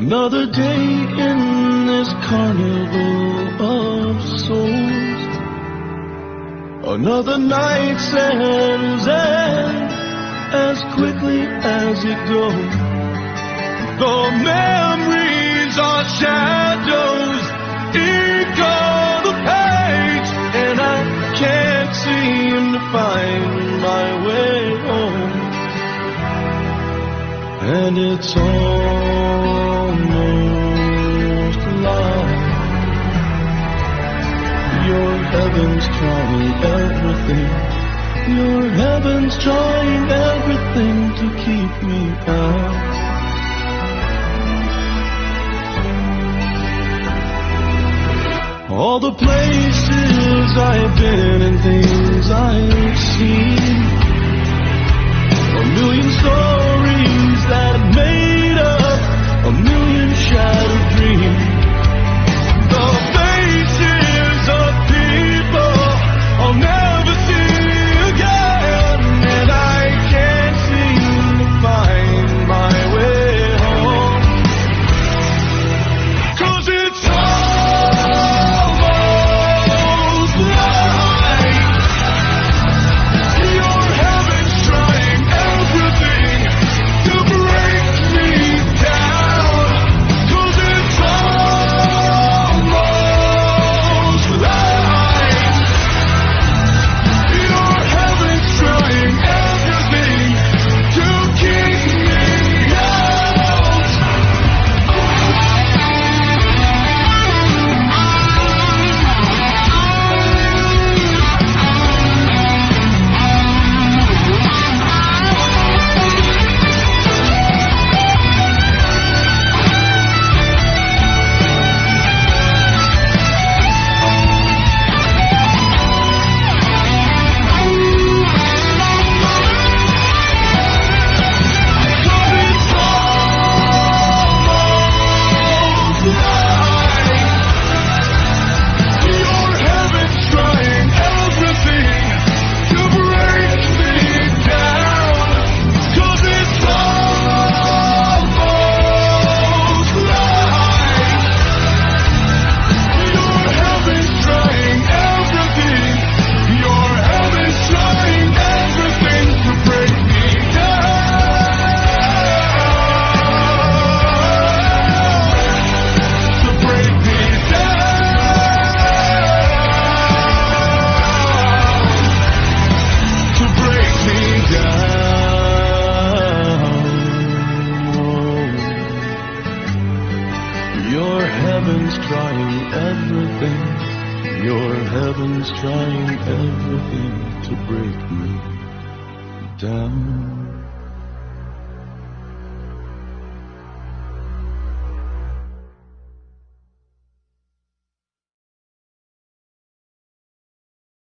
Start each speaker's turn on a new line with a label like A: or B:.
A: Another day in this carnival of souls. Another night ends as quickly as it goes. The memories are shadows, ink on the page, and I can't seem to find my way home. And it's almost like your heaven's trying everything. Your heaven's trying everything to keep me out. All the places I've been and things I've seen, a million stories that have made up a million shattered dreams. The faces of people I'll never see again, and I can't seem to find my way home. 'Cause it's almost like your heaven's trying everything to break me down. 'Cause it's almost like your heaven's trying everything to keep me out. Your heaven's trying everything. Your heaven's trying everything to break me down.